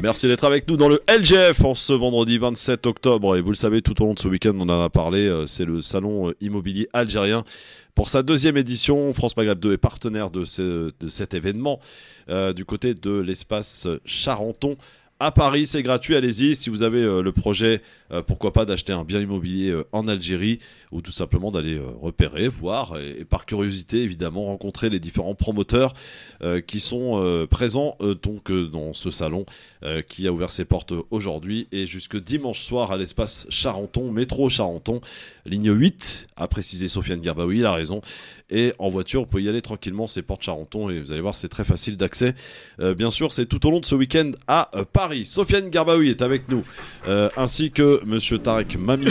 Merci d'être avec nous dans le LGF en ce vendredi 27 octobre. Et vous le savez, tout au long de ce week-end, on en a parlé, c'est le salon immobilier algérien. Pour sa deuxième édition, France Maghreb 2 est partenaire de cet événement du côté de l'espace Charenton. À Paris, c'est gratuit, allez-y. Si vous avez le projet, pourquoi pas d'acheter un bien immobilier en Algérie ou tout simplement d'aller repérer, voir et par curiosité évidemment rencontrer les différents promoteurs qui sont présents dans ce salon qui a ouvert ses portes aujourd'hui et jusque dimanche soir à l'espace Charenton, métro Charenton, ligne 8, a précisé Sofiane Gerbaoui, il a raison. Et en voiture, vous pouvez y aller tranquillement, c'est porte Charenton et vous allez voir, c'est très facile d'accès. Bien sûr, c'est tout au long de ce week-end à Paris. Sofiane Gerbaoui est avec nous, ainsi que Monsieur Tarek Mami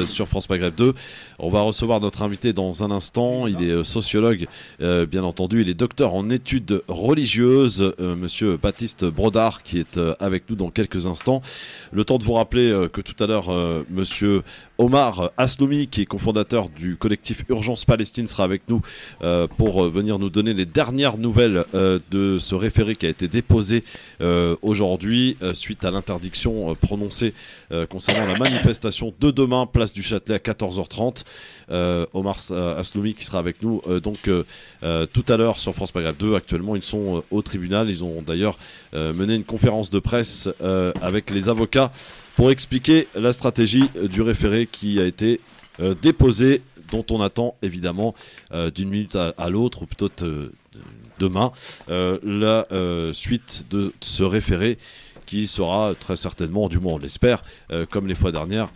sur France Maghreb 2. On va recevoir notre invité dans un instant. Il est sociologue, bien entendu. Il est docteur en études religieuses, Monsieur Baptiste Brodard, qui est avec nous dans quelques instants. Le temps de vous rappeler que tout à l'heure, Monsieur Omar Asloumi, qui est cofondateur du collectif Urgence Palestine, sera avec nous pour venir nous donner les dernières nouvelles de ce référé qui a été déposé aujourd'hui suite à l'interdiction prononcée concernant la manifestation de demain, place du Châtelet à 14h30. Omar Asloumi qui sera avec nous tout à l'heure sur France Maghreb 2. Actuellement, ils sont au tribunal. Ils ont d'ailleurs mené une conférence de presse avec les avocats pour expliquer la stratégie du référé qui a été déposé, dont on attend évidemment d'une minute à l'autre, ou peut-être demain, la suite de ce référé qui sera très certainement, du moins on l'espère, comme les fois dernières,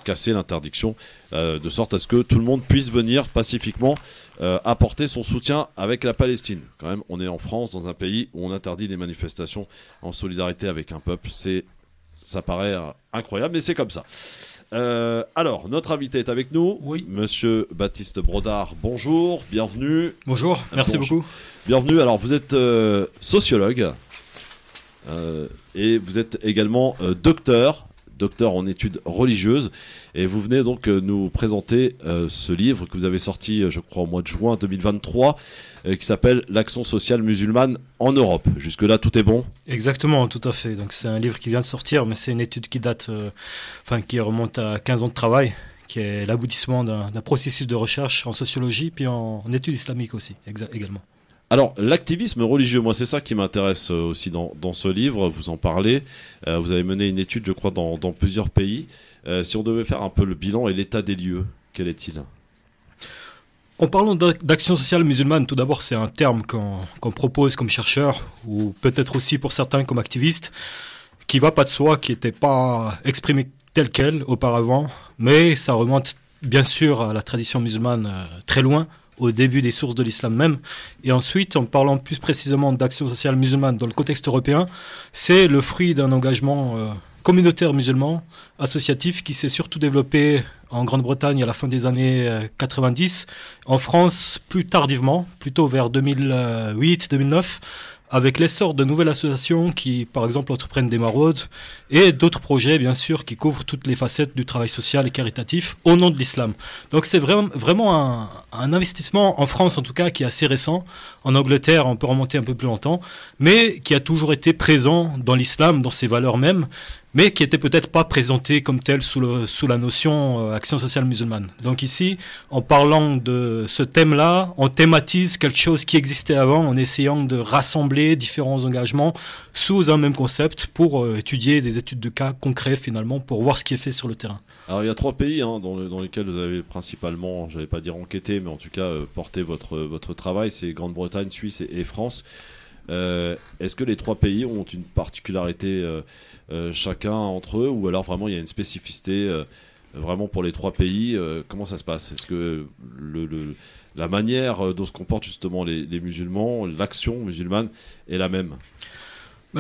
casser l'interdiction, de sorte à ce que tout le monde puisse venir pacifiquement apporter son soutien avec la Palestine. Quand même, on est en France, dans un pays où on interdit des manifestations en solidarité avec un peuple. Ça paraît incroyable, mais c'est comme ça. Alors, notre invité est avec nous, oui. Monsieur Baptiste Brodard, bonjour, bienvenue. Bonjour, merci beaucoup. Bienvenue, alors vous êtes sociologue et vous êtes également docteur en études religieuses et vous venez donc nous présenter ce livre que vous avez sorti, je crois, au mois de juin 2023 qui s'appelle « L'action sociale musulmane en Europe ». Jusque-là, tout est bon ? Exactement, tout à fait. Donc, c'est un livre qui vient de sortir, mais c'est une étude qui date, qui remonte à 15 ans de travail, qui est l'aboutissement d'un processus de recherche en sociologie, puis en études islamiques aussi, également. Alors, l'activisme religieux, moi, c'est ça qui m'intéresse aussi dans ce livre. Vous en parlez. Vous avez mené une étude, je crois, dans plusieurs pays. Si on devait faire un peu le bilan et l'état des lieux, quel est-il ? En parlant d'action sociale musulmane, tout d'abord, c'est un terme qu'on propose comme chercheur, ou peut-être aussi pour certains comme activistes, qui va pas de soi, qui n'était pas exprimé tel quel auparavant, mais ça remonte bien sûr à la tradition musulmane très loin, au début des sources de l'islam même. Et ensuite, en parlant plus précisément d'action sociale musulmane dans le contexte européen, c'est le fruit d'un engagement communautaire musulman, associatif, qui s'est surtout développé en Grande-Bretagne à la fin des années 90, en France plus tardivement, plutôt vers 2008-2009, avec l'essor de nouvelles associations qui, par exemple, entreprennent des maraudes et d'autres projets, bien sûr, qui couvrent toutes les facettes du travail social et caritatif au nom de l'islam. Donc c'est vraiment un investissement, en France en tout cas, qui est assez récent. En Angleterre, on peut remonter un peu plus longtemps, mais qui a toujours été présent dans l'islam, dans ses valeurs mêmes, mais qui n'était peut-être pas présenté comme tel sous la notion action sociale musulmane. Donc ici, en parlant de ce thème-là, on thématise quelque chose qui existait avant en essayant de rassembler différents engagements sous un même concept pour étudier des études de cas concrets finalement, pour voir ce qui est fait sur le terrain. Alors il y a 3 pays dans lesquels vous avez principalement, je n'allais pas dire enquêté, mais en tout cas porté votre travail, c'est Grande-Bretagne, Suisse et France. Est-ce que les 3 pays ont une particularité chacun entre eux, ou alors vraiment il y a une spécificité vraiment pour les 3 pays? Comment ça se passe? Est-ce que la manière dont se comportent justement les musulmans, l'action musulmane est la même?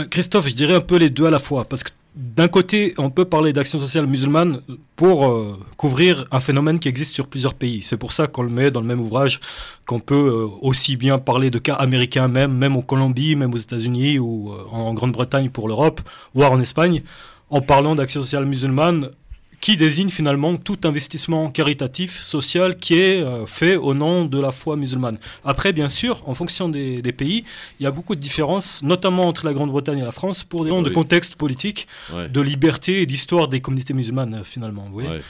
Christophe, je dirais un peu les deux à la fois, parce que d'un côté, on peut parler d'action sociale musulmane pour couvrir un phénomène qui existe sur plusieurs pays. C'est pour ça qu'on le met dans le même ouvrage, qu'on peut aussi bien parler de cas américains même en Colombie, même aux États-Unis ou en Grande-Bretagne pour l'Europe, voire en Espagne, en parlant d'action sociale musulmane qui désigne finalement tout investissement caritatif, social, qui est fait au nom de la foi musulmane. Après, bien sûr, en fonction des pays, il y a beaucoup de différences, notamment entre la Grande-Bretagne et la France, pour des raisons de contexte politique, de liberté et d'histoire des communautés musulmanes, finalement. Vous voyez.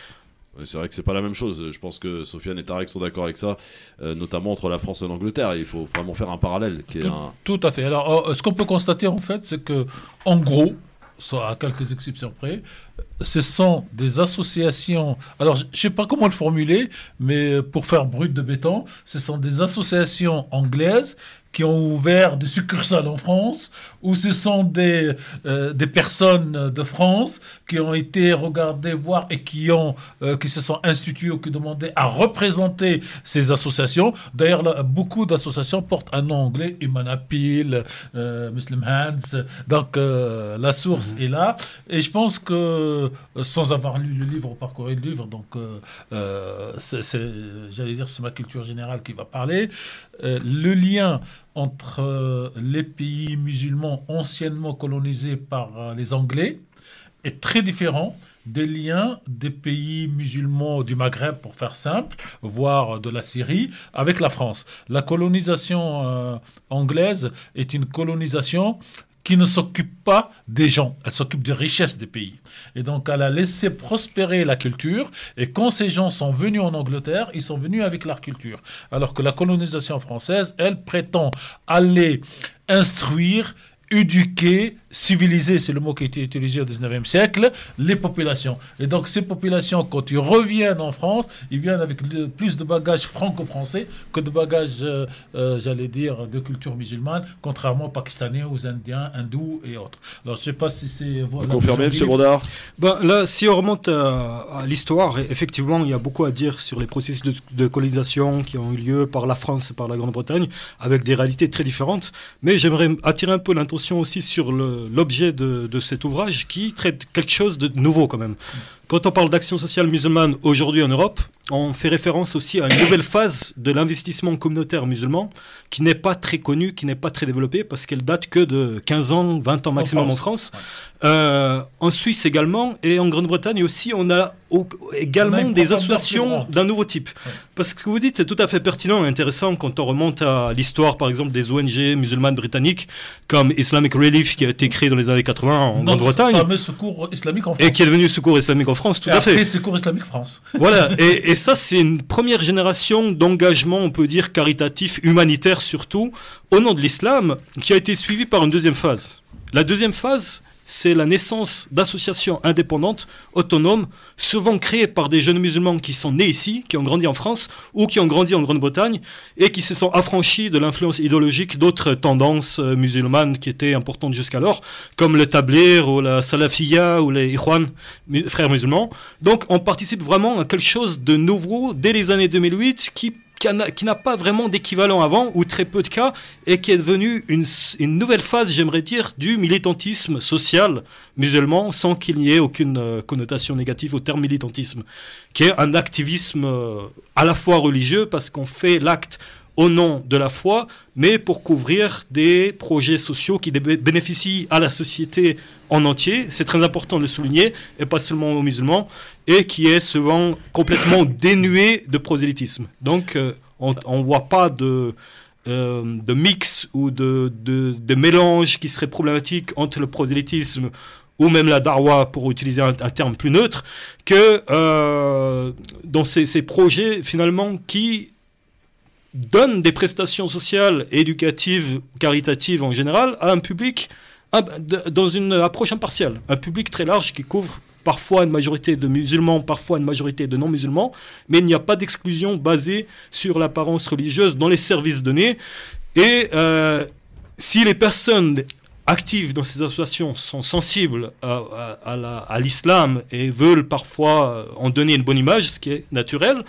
C'est vrai que c'est pas la même chose. Je pense que Sofiane et Tarek sont d'accord avec ça, notamment entre la France et l'Angleterre. Il faut vraiment faire un parallèle. Tout à fait. Alors, ce qu'on peut constater, en fait, c'est que, en gros, à quelques exceptions près, ce sont des associations. Alors, je ne sais pas comment le formuler, mais pour faire brut de béton, ce sont des associations anglaises qui ont ouvert des succursales en France, ou ce sont des personnes de France qui ont été regardées, voir, et qui se sont instituées ou qui demandaient à représenter ces associations. D'ailleurs, là, beaucoup d'associations portent un nom anglais, Iman Appeal, Muslim Hands, donc la source est là. Et je pense que, sans avoir lu le livre ou parcouru le livre, donc j'allais dire c'est ma culture générale qui va parler, le lien entre les pays musulmans anciennement colonisés par les Anglais est très différent des liens des pays musulmans du Maghreb, pour faire simple, voire de la Syrie, avec la France. La colonisation anglaise est une colonisation qui ne s'occupe pas des gens, elle s'occupe des richesses des pays. Et donc, elle a laissé prospérer la culture, et quand ces gens sont venus en Angleterre, ils sont venus avec leur culture. Alors que la colonisation française, elle prétend aller instruire, éduquer, civiliser, c'est le mot qui a été utilisé au 19e siècle, les populations. Et donc ces populations, quand ils reviennent en France, ils viennent avec plus de bagages franco-français que de bagages, j'allais dire, de culture musulmane, contrairement aux Pakistanais, aux Indiens, hindous et autres. Alors je ne sais pas si c'est... Vous confirmez, M. Bondard? Là, si on remonte à l'histoire, effectivement, il y a beaucoup à dire sur les processus de colonisation qui ont eu lieu par la France et par la Grande-Bretagne, avec des réalités très différentes. Mais j'aimerais attirer un peu l'attention aussi sur l'objet de cet ouvrage qui traite quelque chose de nouveau quand même. Quand on parle d'action sociale musulmane aujourd'hui en Europe, on fait référence aussi à une nouvelle phase de l'investissement communautaire musulman qui n'est pas très connue, qui n'est pas très développée parce qu'elle date que de 15 ans, 20 ans maximum en France. En Suisse également et en Grande-Bretagne aussi, on a également des associations d'un nouveau type. Parce que ce que vous dites, c'est tout à fait pertinent et intéressant quand on remonte à l'histoire, par exemple, des ONG musulmanes britanniques comme Islamic Relief qui a été créé dans les années 80 en Grande-Bretagne. Le fameux Secours islamique en France. Et qui est devenu Secours islamique en France, tout à fait. Après, Secours islamique France. Voilà, et ça, c'est une première génération d'engagement, on peut dire, caritatif, humanitaire surtout, au nom de l'islam, qui a été suivie par une deuxième phase. La deuxième phase, c'est la naissance d'associations indépendantes, autonomes, souvent créées par des jeunes musulmans qui sont nés ici, qui ont grandi en France ou qui ont grandi en Grande-Bretagne et qui se sont affranchis de l'influence idéologique d'autres tendances musulmanes qui étaient importantes jusqu'alors, comme le Tabligh ou la Salafiyya ou les Ikhwan, frères musulmans. Donc on participe vraiment à quelque chose de nouveau dès les années 2008 qui n'a pas vraiment d'équivalent avant, ou très peu de cas, et qui est devenu une nouvelle phase, j'aimerais dire, du militantisme social musulman, sans qu'il n'y ait aucune connotation négative au terme militantisme, qui est un activisme à la fois religieux, parce qu'on fait l'acte au nom de la foi, mais pour couvrir des projets sociaux qui bénéficient à la société en entier. C'est très important de le souligner, et pas seulement aux musulmans, et qui est souvent complètement dénué de prosélytisme. Donc, on ne voit pas de mix ou de mélange qui serait problématique entre le prosélytisme ou même la darwa, pour utiliser un terme plus neutre, que dans ces projets, finalement, qui donne des prestations sociales, éducatives, caritatives en général, à un public dans une approche impartiale. Un public très large qui couvre parfois une majorité de musulmans, parfois une majorité de non-musulmans, mais il n'y a pas d'exclusion basée sur l'apparence religieuse dans les services donnés. Et si les personnes actives dans ces associations sont sensibles à l'islam et veulent parfois en donner une bonne image, ce qui est naturel,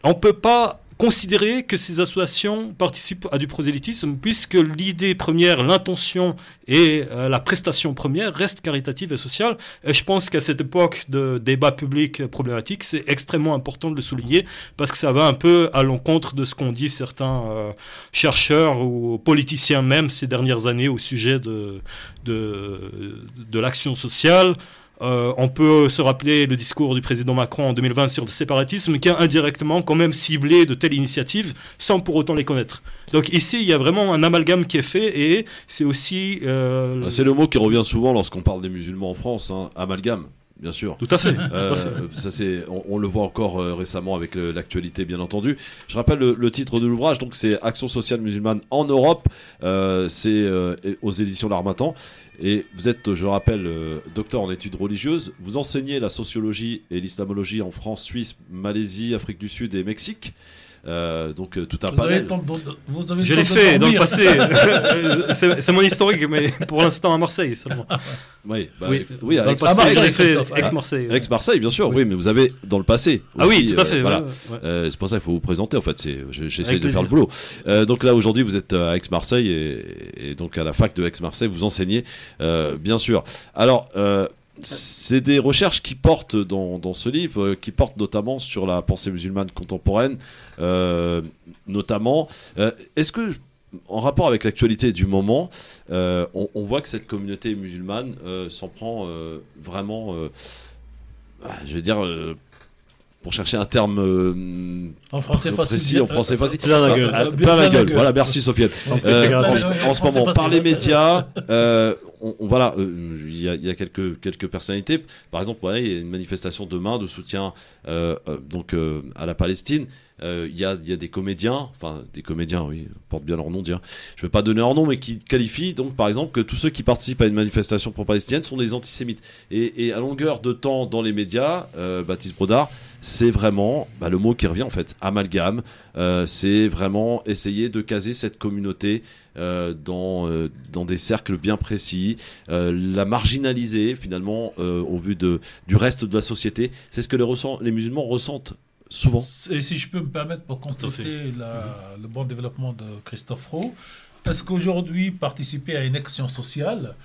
on ne peut pas considérer que ces associations participent à du prosélytisme, puisque l'idée première, l'intention et la prestation première restent caritatives et sociales. Et je pense qu'à cette époque de débat public problématique, c'est extrêmement important de le souligner, parce que ça va un peu à l'encontre de ce qu'ont dit certains chercheurs ou politiciens même ces dernières années au sujet de l'action sociale. On peut se rappeler le discours du président Macron en 2020 sur le séparatisme qui a indirectement quand même ciblé de telles initiatives sans pour autant les connaître. Donc ici, il y a vraiment un amalgame qui est fait et c'est aussi... C'est le mot qui revient souvent lorsqu'on parle des musulmans en France, hein, amalgame. Bien sûr. Tout à fait. Ça, on le voit encore récemment avec l'actualité, bien entendu. Je rappelle le titre de l'ouvrage, donc c'est Action sociale musulmane en Europe. C'est aux éditions L'Harmattan. Et vous êtes, je le rappelle, docteur en études religieuses. Vous enseignez la sociologie et l'islamologie en France, Suisse, Malaisie, Afrique du Sud et Mexique. Donc tout un panel. Je l'ai fait dans le passé. C'est mon historique, mais pour l'instant à Marseille seulement. Oui, oui, dans le passé, j'ai fait ex-Marseille. Ex-Marseille, bien sûr, oui, mais vous avez dans le passé. Aussi, ah oui, tout à fait. Voilà. C'est pour ça qu'il faut vous présenter, en fait. J'essaie de faire le boulot. Donc là, aujourd'hui, vous êtes à Aix-Marseille et donc à la fac de Aix-Marseille, vous enseignez, bien sûr. Alors, c'est des recherches qui portent dans ce livre, qui portent notamment sur la pensée musulmane contemporaine, notamment. Est-ce que, en rapport avec l'actualité du moment, on voit que cette communauté musulmane s'en prend vraiment, je vais dire, pour chercher un terme en français précis, en français facile, plein la gueule. Plein la gueule. Voilà, merci Sofiane. En ce moment, par les médias, voilà, il y a quelques personnalités. Par exemple, il y a une manifestation demain de soutien donc à la Palestine. Il y a des comédiens, oui, portent bien leur nom, dire. Je ne vais pas donner leur nom, mais qui qualifient donc par exemple que tous ceux qui participent à une manifestation pro-palestinienne sont des antisémites. Et à longueur de temps dans les médias, Baptiste Brodard, c'est vraiment le mot qui revient en fait, amalgame. C'est vraiment essayer de caser cette communauté dans des cercles bien précis, la marginaliser finalement au vu du reste de la société. C'est ce que les musulmans ressentent souvent. Et si je peux me permettre pour compléter le bon développement de Christophe Roux, est-ce qu'aujourd'hui participer à une action sociale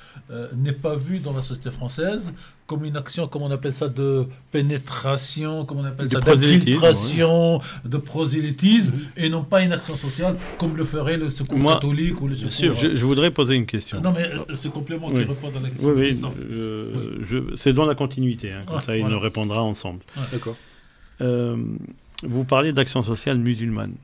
n'est pas vu dans la société française comme une action, comme on appelle ça, de pénétration, comme on appelle ça, d'infiltration, de prosélytisme, et non pas une action sociale comme le ferait le secours catholique ou le secours... Bien sûr, je voudrais poser une question. Non, mais ce complément qui répond à la question. Oui, c'est dans la continuité, comme ça il nous répondra ensemble. D'accord. Vous parlez d'action sociale musulmane.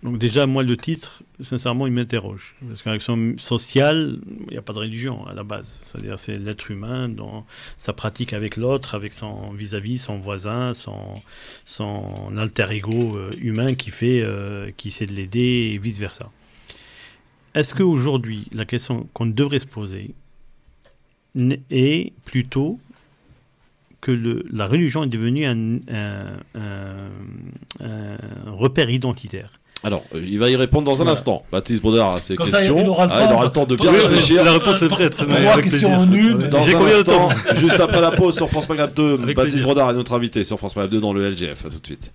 Donc déjà, moi, le titre, sincèrement, il m'interroge. Parce qu'en action sociale, il n'y a pas de religion à la base. C'est-à-dire c'est l'être humain dans sa pratique avec l'autre, avec son vis-à-vis, son voisin, son alter ego humain qui essaie de l'aider et vice-versa. Est-ce qu'aujourd'hui, la question qu'on devrait se poser est plutôt que la religion est devenue un repère identitaire? Alors, il va y répondre dans un instant. Baptiste Brodard a ses questions. Il aura le temps de bien réfléchir. La réponse est prête. Trois questions nulles. Dans un instant, juste après la pause sur France Maghreb 2, Baptiste Brodard est notre invité sur France Maghreb 2 dans le LGF. À tout de suite.